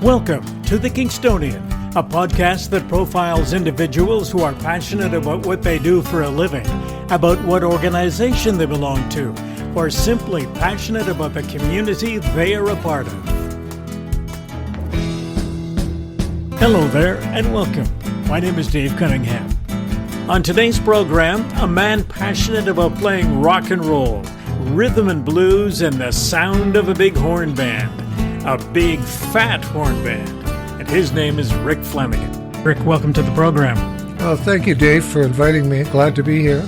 Welcome to The Kingstonian, a podcast that profiles individuals who are passionate about what they do for a living, about what organization they belong to, or simply passionate about the community they are a part of. Hello there and welcome. My name is Dave Cunningham. On today's program, a man passionate about playing rock and roll, rhythm and blues, and the sound of a big horn band. A Big Phat Horn Band. And his name is Rick Flanagan. Rick, welcome to the program. Well, thank you, Dave, for inviting me. Glad to be here.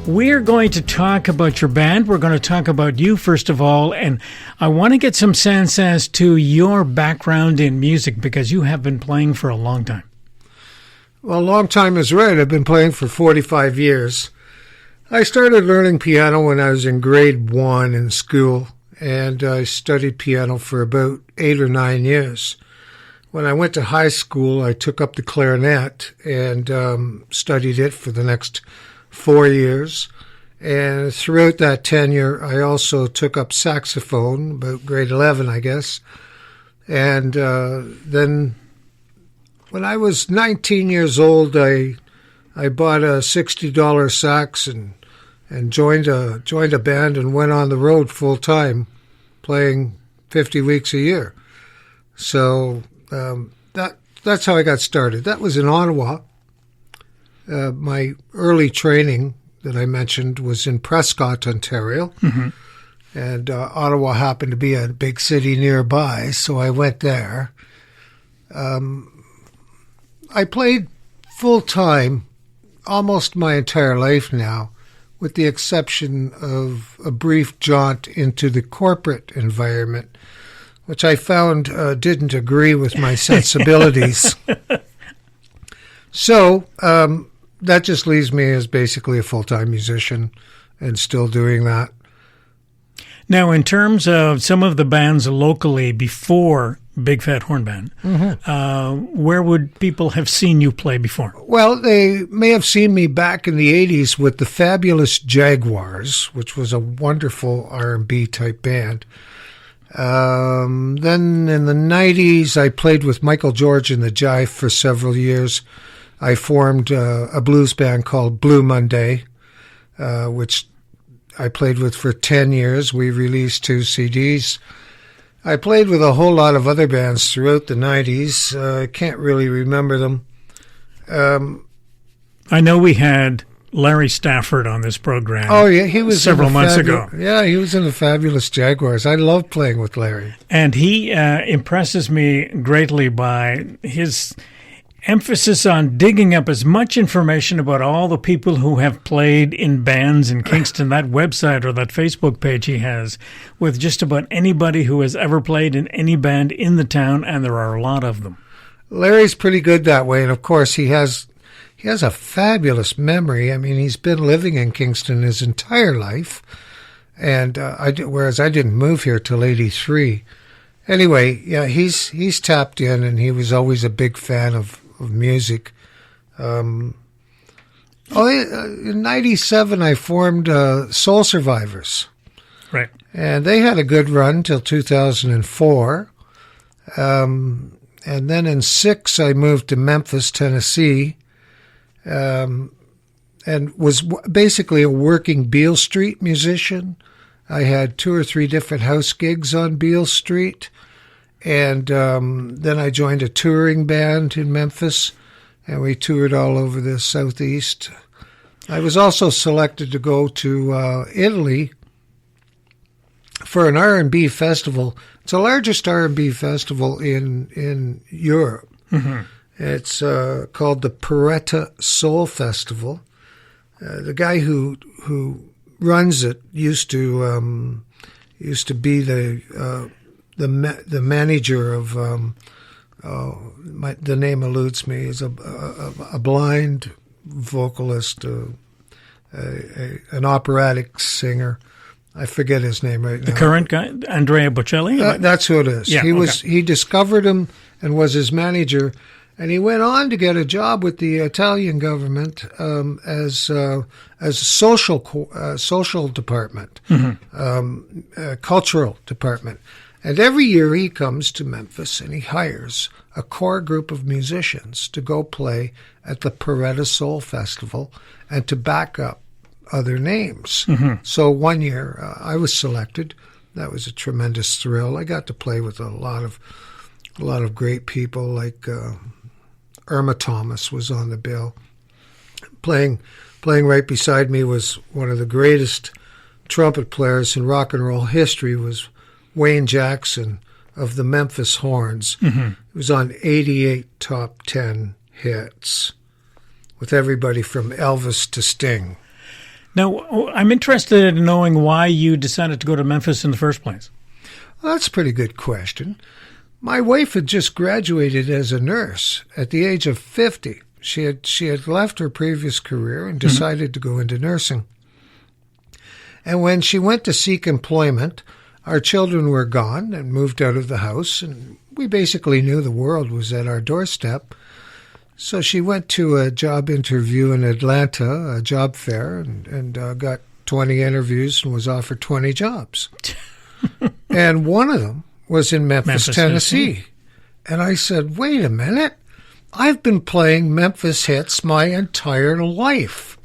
We're going to talk about your band. We're going to talk about you, first of all, and I want to get some sense as to your background in music, because you have been playing for a long time. Well, long time is right. I've been playing for 45 years. I started learning piano when I was in grade 1 in school, and I studied piano for about 8 or 9 years. When I went to high school, I took up the clarinet and studied it for the next 4 years. And throughout that tenure, I also took up saxophone, about grade 11, I guess. And then when I was 19 years old, I bought a $60 sax and joined a band and went on the road full time, playing 50 weeks a year. So that's how I got started. That was in Ottawa. My early training that I mentioned was in Prescott, Ontario, and Ottawa happened to be a big city nearby, so I went there. I played full time almost my entire life now, with the exception of a brief jaunt into the corporate environment, which I found didn't agree with my sensibilities. So that just leaves me as basically a full-time musician and still doing that. Now, in terms of some of the bands locally before Big Phat Horn Band, where would people have seen you play before? Well, they may have seen me back in the 80s with the Fabulous Jaguars, which was a wonderful R&B type band. Then in the 90s, I played with Michael George and the Jive for several years. I formed a blues band called Blue Monday, which I played with for 10 years. We released 2 CDs. I played with a whole lot of other bands throughout the 90s. I can't really remember them. I know we had Larry Stafford on this program. Oh, yeah, he was several months ago. Yeah, he was in the Fabulous Jaguars. I love playing with Larry. And he impresses me greatly by his emphasis on digging up as much information about all the people who have played in bands in Kingston, that website or that Facebook page he has, with just about anybody who has ever played in any band in the town, and there are a lot of them. Larry's pretty good that way, and of course he has a fabulous memory. I mean, he's been living in Kingston his entire life, and whereas I didn't move here till '83. Anyway, yeah, he's tapped in, and he was always a big fan of music. In '97, I formed Soul Survivors. Right. And they had a good run till 2004. And then in '06, I moved to Memphis, Tennessee, and was basically a working Beale Street musician. I had 2 or 3 different house gigs on Beale Street. And then I joined a touring band in Memphis, and we toured all over the Southeast. I was also selected to go to Italy for an R&B festival. It's the largest R&B festival in Europe. It's called the Paretta Soul Festival. The guy who runs it used to be the manager of the name eludes me. He's a blind vocalist, an operatic singer. I forget his name right now. The current guy, Andrea Bocelli? That's who it is. Yeah, He discovered him and was his manager, and he went on to get a job with the Italian government as a social department, cultural department. And every year he comes to Memphis and he hires a core group of musicians to go play at the Paretta Soul Festival and to back up other names. So one year I was selected. That was a tremendous thrill. I got to play with a lot of great people, like Irma Thomas was on the bill. Playing right beside me was one of the greatest trumpet players in rock and roll history, was Wayne Jackson of the Memphis Horns. He was on 88 top 10 hits with everybody from Elvis to Sting. Now, I'm interested in knowing why you decided to go to Memphis in the first place. Well, that's a pretty good question. My wife had just graduated as a nurse at the age of 50. She had left her previous career and decided to go into nursing. And when she went to seek employment, our children were gone and moved out of the house, and we basically knew the world was at our doorstep. So she went to a job interview in Atlanta, a job fair, and got 20 interviews and was offered 20 jobs. And one of them was in Memphis, Tennessee. And I said, wait a minute. I've been playing Memphis hits my entire life.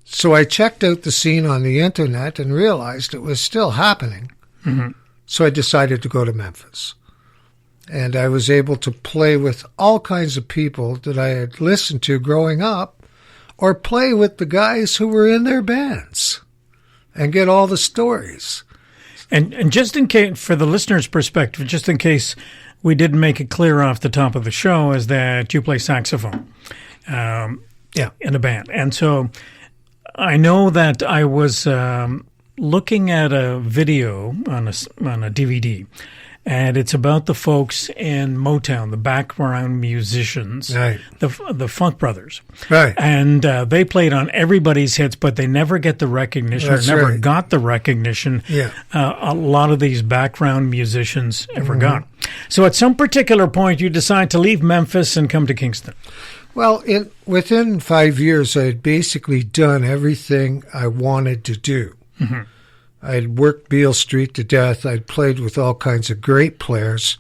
So I checked out the scene on the internet and realized it was still happening. So I decided to go to Memphis. And I was able to play with all kinds of people that I had listened to growing up, or play with the guys who were in their bands and get all the stories. And just in case, for the listener's perspective, just in case we didn't make it clear off the top of the show, is that you play saxophone in a band. And so I know that I was looking at a video on a DVD, and it's about the folks in Motown, the background musicians, right. the Funk Brothers. Right. And they played on everybody's hits, but they never get the recognition, That's or never right. got the recognition a lot of these background musicians ever got. So at some particular point, you decide to leave Memphis and come to Kingston. Well, within 5 years, I had basically done everything I wanted to do. I'd worked Beale Street to death. I'd played with all kinds of great players,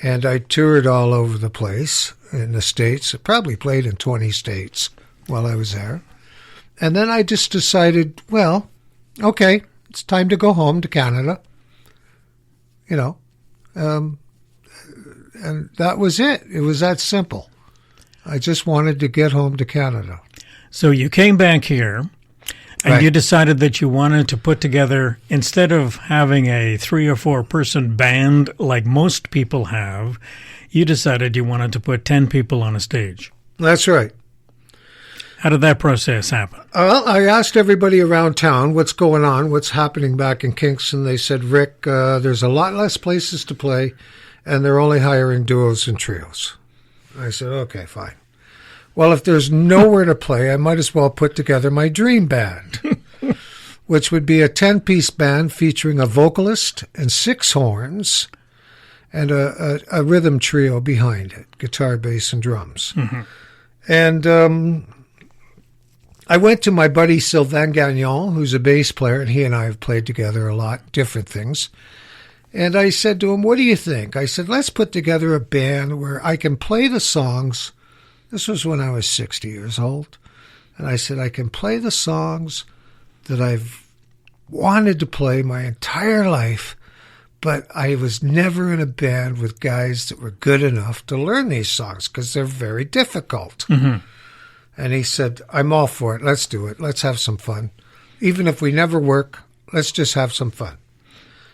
and I toured all over the place in the States. I probably played in 20 states while I was there. And then I just decided, well, okay, it's time to go home to Canada. And that was it. It was that simple. I just wanted to get home to Canada. So you came back here. And Right. you decided that you wanted to put together, instead of having a 3 or 4 person band like most people have, you decided you wanted to put 10 people on a stage. That's right. How did that process happen? Well, I asked everybody around town what's going on, what's happening back in Kingston. They said, Rick, there's a lot less places to play, and they're only hiring duos and trios. I said, okay, fine. Well, if there's nowhere to play, I might as well put together my dream band, which would be a 10-piece band featuring a vocalist and 6 horns and a rhythm trio behind it, guitar, bass, and drums. And I went to my buddy Sylvain Gagnon, who's a bass player, and he and I have played together a lot, different things. And I said to him, what do you think? I said, let's put together a band where I can play the songs. This was when I was 60 years old. And I said, I can play the songs that I've wanted to play my entire life, but I was never in a band with guys that were good enough to learn these songs because they're very difficult. And he said, I'm all for it. Let's do it. Let's have some fun. Even if we never work, let's just have some fun.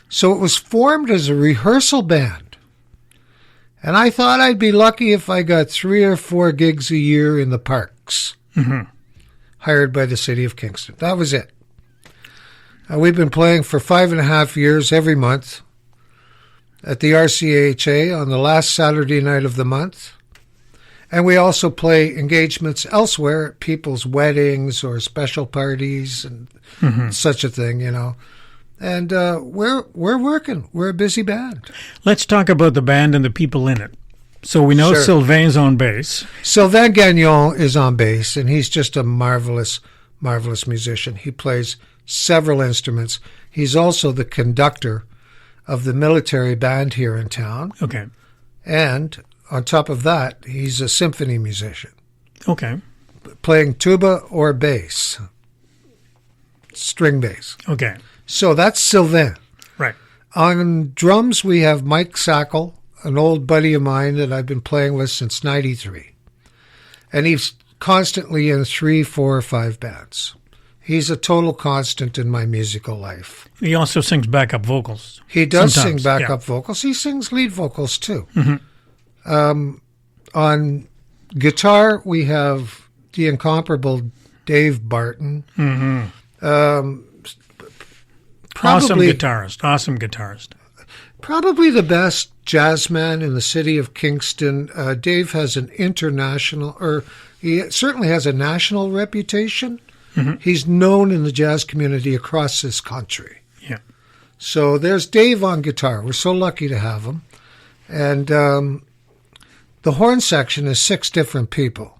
So it was formed as a rehearsal band. And I thought I'd be lucky if I got 3 or 4 gigs a year in the parks, hired by the city of Kingston. That was it. We've been playing for 5.5 years every month at the RCHA on the last Saturday night of the month. And we also play engagements elsewhere at people's weddings or special parties and such a thing, And we're working. We're a busy band. Let's talk about the band and the people in it. So we know Sure. Sylvain's on bass. Sylvain Gagnon is on bass, and he's just a marvelous, marvelous musician. He plays several instruments. He's also the conductor of the military band here in town. Okay. And on top of that, he's a symphony musician, Okay. playing tuba or bass, string bass. Okay. So that's Sylvain. Right. On drums, we have Mike Sackle, an old buddy of mine that I've been playing with since '93. And he's constantly in 3, 4, or 5 bands. He's a total constant in my musical life. He also sings backup vocals. He does Sometimes, sing backup vocals. He sings lead vocals, too. Mm-hmm. On guitar, we have the incomparable Dave Barton. Mm-hmm. Probably, Awesome guitarist. Probably the best jazz man in the city of Kingston. Dave has an international, or he certainly has a national reputation. Mm-hmm. He's known in the jazz community across this country. Yeah. So there's Dave on guitar. We're so lucky to have him. And the horn section is 6 different people.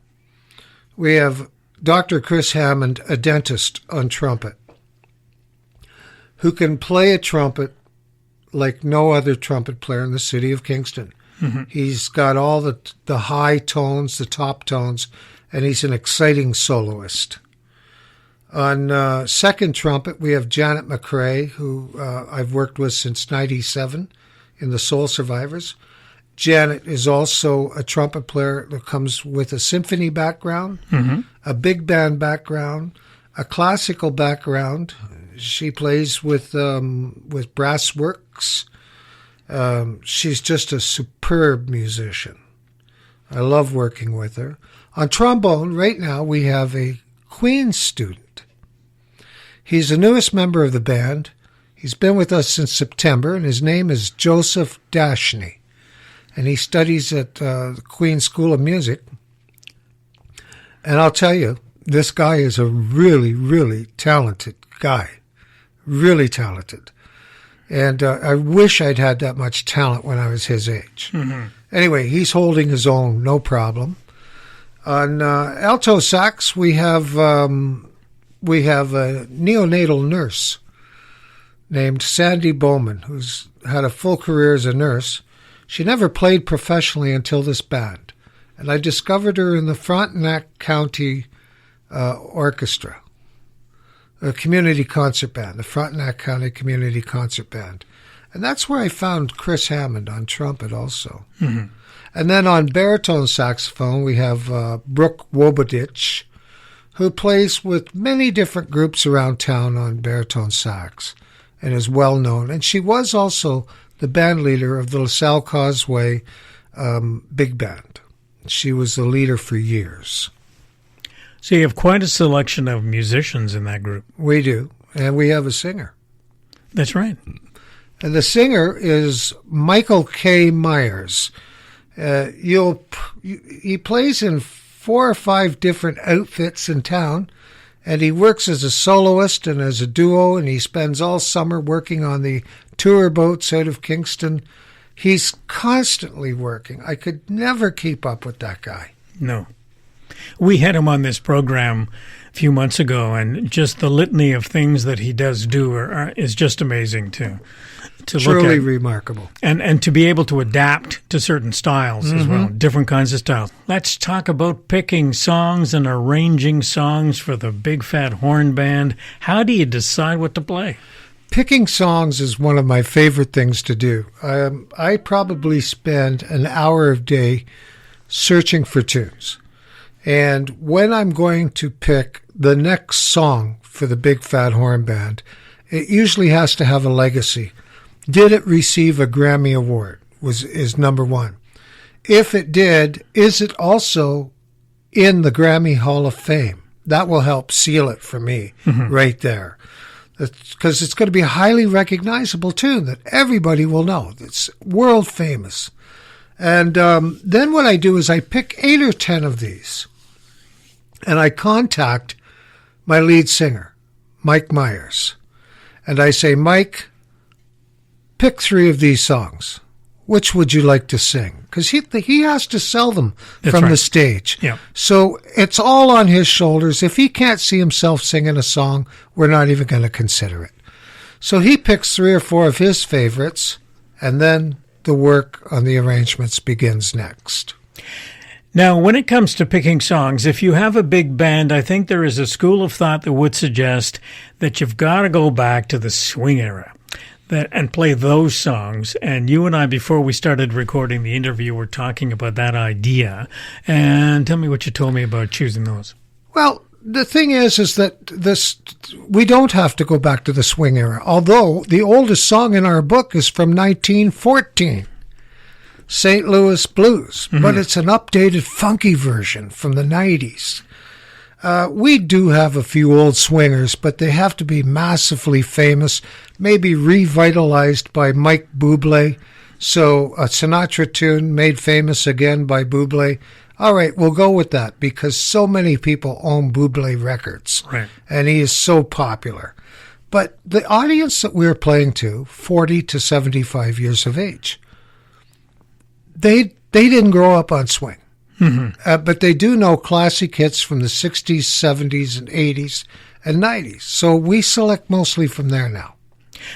We have Dr. Chris Hammond, a dentist, on trumpet, who can play a trumpet like no other trumpet player in the city of Kingston. Mm-hmm. He's got all the high tones, the top tones, and he's an exciting soloist. On second trumpet, we have Janet McCrae, who I've worked with since '97 in the Soul Survivors. Janet is also a trumpet player that comes with a symphony background, mm-hmm. a big band background, a classical background. She plays with brass works. She's just a superb musician. I love working with her. On trombone, right now, we have a Queen student. He's the newest member of the band. He's been with us since September, and his name is Joseph Dashney. And he studies at the Queen School of Music. And I'll tell you, this guy is a really, really talented guy. Really talented. And I wish I'd had that much talent when I was his age. Mm-hmm. Anyway, he's holding his own, no problem. On alto sax, we have a neonatal nurse named Sandy Bowman, who's had a full career as a nurse. She never played professionally until this band. And I discovered her in the Frontenac County Orchestra. A community concert band, the Frontenac County Community Concert Band. And that's where I found Chris Hammond on trumpet also. Mm-hmm. And then on baritone saxophone, we have Brooke Wobodich, who plays with many different groups around town on baritone sax and is well known. And she was also the band leader of the LaSalle Causeway Big Band. She was the leader for years. So you have quite a selection of musicians in that group. We do. And we have a singer. That's right. And the singer is Michael K. Myers. He plays in 4 or 5 different outfits in town, and he works as a soloist and as a duo, and he spends all summer working on the tour boats out of Kingston. He's constantly working. I could never keep up with that guy. No. We had him on this program a few months ago, and just the litany of things that he does do is just amazing to look at. Truly remarkable. And to be able to adapt to certain styles mm-hmm. as well, different kinds of styles. Let's talk about picking songs and arranging songs for the Big Phat Horn Band. How do you decide what to play? Picking songs is one of my favorite things to do. I probably spend an hour a day searching for tunes. And when I'm going to pick the next song for the Big Phat Horn Band, it usually has to have a legacy. Did it receive a Grammy Award is number one. If it did, is it also in the Grammy Hall of Fame? That will help seal it for me mm-hmm. right there. Because it's going to be a highly recognizable tune that everybody will know. It's world famous. And then what I do is I pick 8 or 10 of these. And I contact my lead singer, Mike Myers. And I say, Mike, pick 3 of these songs. Which would you like to sing? Because he has to sell them from the stage. Yeah. So it's all on his shoulders. If he can't see himself singing a song, we're not even going to consider it. So he picks 3 or 4 of his favorites, and then the work on the arrangements begins next. Now, when it comes to picking songs, if you have a big band, I think there is a school of thought that would suggest that you've got to go back to the swing era and play those songs. And you and I, before we started recording the interview, were talking about that idea. And tell me what you told me about choosing those. Well, the thing is that we don't have to go back to the swing era, although the oldest song in our book is from 1914. St. Louis Blues, but it's an updated funky version from the 90s. We do have a few old swingers, but they have to be massively famous, maybe revitalized by Mike Bublé. So a Sinatra tune made famous again by Bublé. All right, we'll go with that because so many people own Bublé records, right, and he is so popular. But the audience that we're playing to, 40 to 75 years of age, they didn't grow up on swing, but they do know classic hits from the 60s, 70s, and 80s, and 90s. So we select mostly from there now.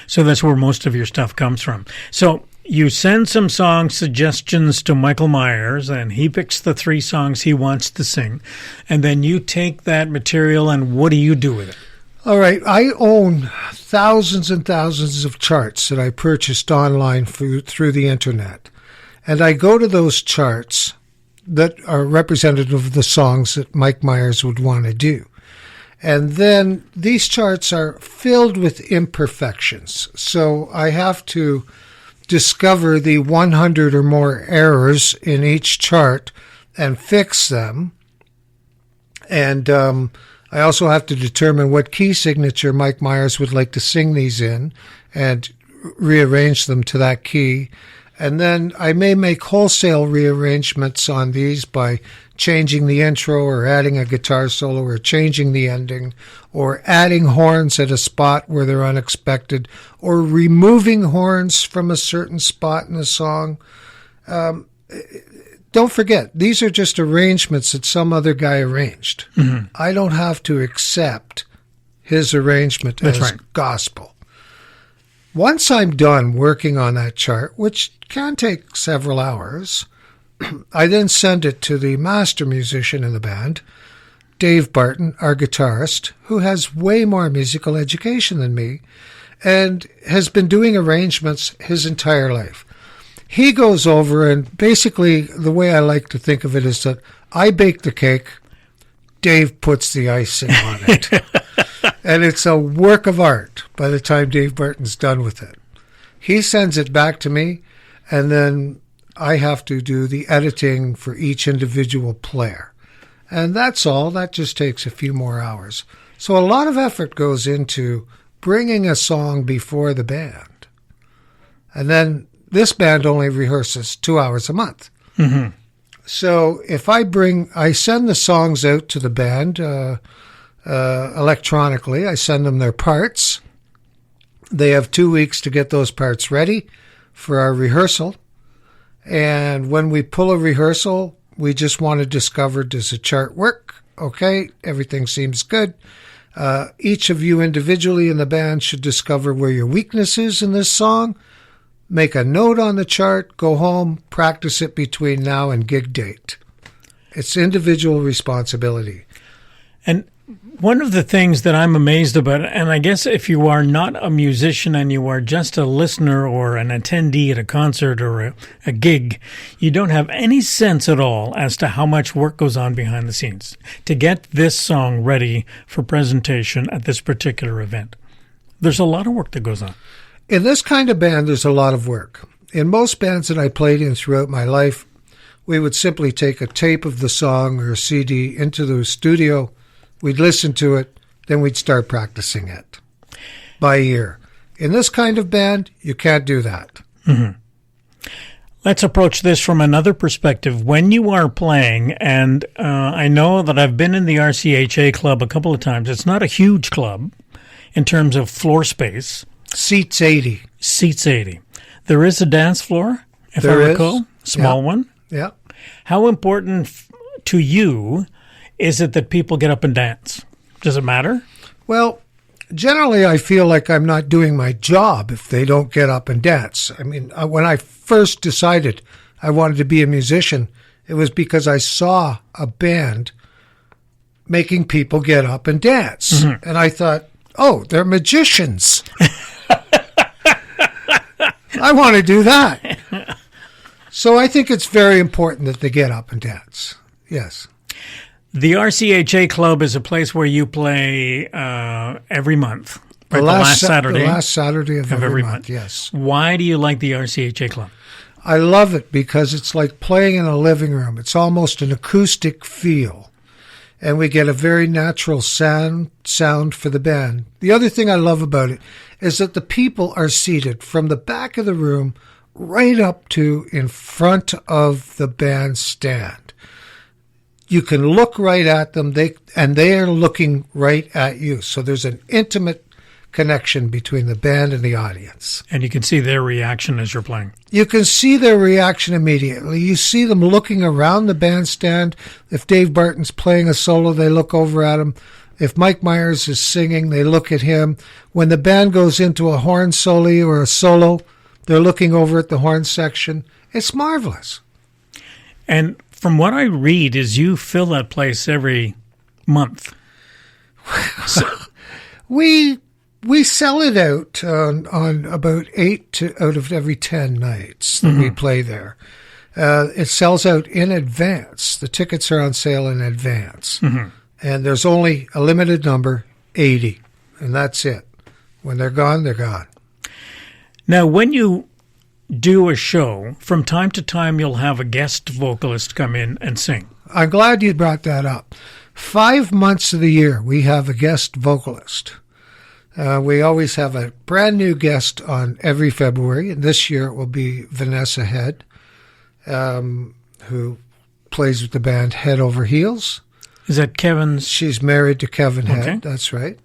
So that's where most of your stuff comes from. So you send some song suggestions to Michael Myers, and he picks the 3 songs he wants to sing. And then you take that material, and what do you do with it? All right. I own thousands and thousands of charts that I purchased online through the internet. And I go to those charts that are representative of the songs that Mike Myers would want to do. And then these charts are filled with imperfections. So I have to discover the 100 or more errors in each chart and fix them. And I also have to determine what key signature Mike Myers would like to sing these in and rearrange them to that key. And then I may make wholesale rearrangements on these by changing the intro or adding a guitar solo or changing the ending or adding horns at a spot where they're unexpected or removing horns from a certain spot in a song. Don't forget, these are just arrangements that some other guy arranged. I don't have to accept his arrangement as gospel. Once I'm done working on that chart, which can take several hours, I then send it to the master musician in the band, Dave Barton, our guitarist, who has way more musical education than me and has been doing arrangements his entire life. He goes over and basically the way I like to think of it is that I bake the cake, Dave puts the icing on it. And it's a work of art by the time Dave Barton's done with it. He sends it back to me, and then I have to do the editing for each individual player. And that's all. That just takes a few more hours. So a lot of effort goes into bringing a song before the band. And then this band only rehearses 2 hours a month. So if I send the songs out to the band electronically. I send them their parts. They have 2 weeks to get those parts ready for our rehearsal. And when we pull a rehearsal, we just want to discover, does the chart work? Okay, everything seems good. Each of you individually in the band should discover where your weakness is in this song. Make a note on the chart, go home, practice it between now and gig date. It's individual responsibility. And one of the things that I'm amazed about, and I guess if you are not a musician and you are just a listener or an attendee at a concert or a gig, you don't have any sense at all as to how much work goes on behind the scenes to get this song ready for presentation at this particular event. There's a lot of work that goes on. In this kind of band, there's a lot of work. In most bands that I played in throughout my life, we would simply take a tape of the song or a CD into the studio. We'd listen to it, then we'd start practicing it by ear. In this kind of band, you can't do that. Let's approach this from another perspective. When you are playing, and I know that I've been in the RCHA club a couple of times. It's not a huge club in terms of floor space. Seats 80. Seats 80. There is a dance floor, if I recall. Small one. Yeah. How important to you is it that people get up and dance? Does it matter? Well, Generally, I feel like I'm not doing my job if they don't get up and dance. I mean, when I first decided I wanted to be a musician, it was because I saw a band making people get up and dance. Mm-hmm. And I thought, oh, they're magicians. I want to do that. So I think it's very important that they get up and dance. Yes. The RCHA Club is a place where you play every month. Right? The last Saturday. The last Saturday of every month, yes. Why do you like the RCHA Club? I love it because it's like playing in a living room. It's almost an acoustic feel. And we get a very natural sound for the band. The other thing I love about it is that the people are seated from the back of the room right up to in front of the bandstand. You can look right at them, and they are looking right at you. So there's an intimate connection between the band and the audience. And you can see their reaction as you're playing. You can see their reaction immediately. You see them looking around the bandstand. If Dave Barton's playing a solo, they look over at him. If Mike Myers is singing, they look at him. When the band goes into a horn solo or a solo, they're looking over at the horn section. It's marvelous. And from what I read is you fill that place every month. So, we sell it out on about 8 out of every 10 nights that we play there. It sells out in advance. The tickets are on sale in advance. Mm-hmm. And there's only a limited number, 80. And that's it. When they're gone, they're gone. Now, when you do a show, from time to time you'll have a guest vocalist come in and sing. I'm glad you brought that up. 5 months of the year we have a guest vocalist. We always have a brand new guest on every February, and this year it will be Vanessa Head, who plays with the band Head Over Heels. Is that Kevin's? She's married to Kevin Head, okay. That's right.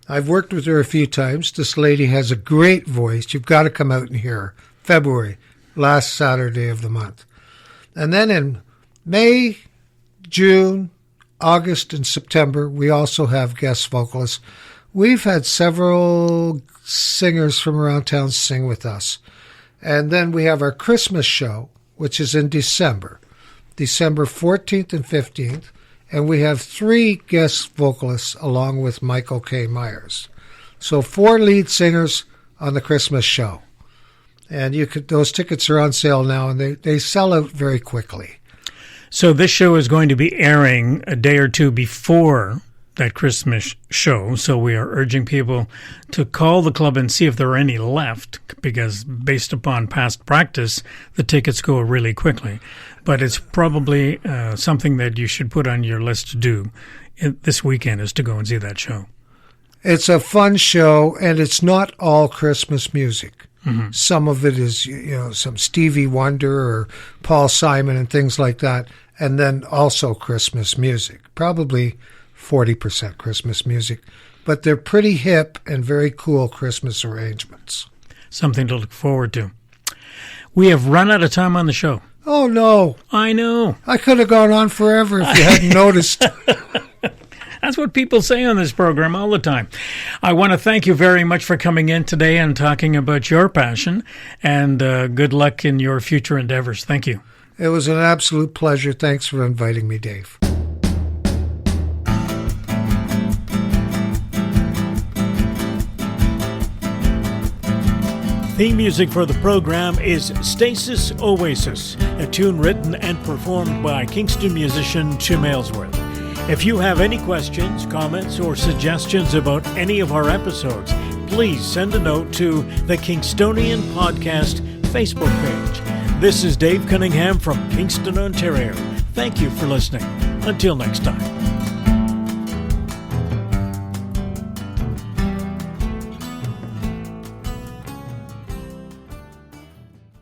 I've worked with her a few times. This lady has a great voice. You've got to come out and hear her. February, last Saturday of the month. And then in May, June, August, and September, we also have guest vocalists. We've had several singers from around town sing with us. And then we have our Christmas show, which is in December 14th and 15th. And we have 3 guest vocalists along with Michael K. Myers. So 4 lead singers on the Christmas show. And those tickets are on sale now, and they sell out very quickly. So this show is going to be airing a day or two before that Christmas show. So we are urging people to call the club and see if there are any left, because based upon past practice, the tickets go really quickly. But it's probably something that you should put on your list to do this weekend, is to go and see that show. It's a fun show, and it's not all Christmas music. Mm-hmm. Some of it is, some Stevie Wonder or Paul Simon and things like that, and then also Christmas music. Probably 40% Christmas music, but they're pretty hip and very cool Christmas arrangements. Something to look forward to. We have run out of time on the show. Oh, no. I know. I could have gone on forever if you hadn't noticed. That's what people say on this program all the time. I want to thank you very much for coming in today and talking about your passion, and good luck in your future endeavors. Thank you. It was an absolute pleasure. Thanks for inviting me, Dave. Theme music for the program is Stasis Oasis, a tune written and performed by Kingston musician Tim Aylesworth. If you have any questions, comments, or suggestions about any of our episodes, please send a note to the Kingstonian Podcast Facebook page. This is Dave Cunningham from Kingston, Ontario. Thank you for listening. Until next time.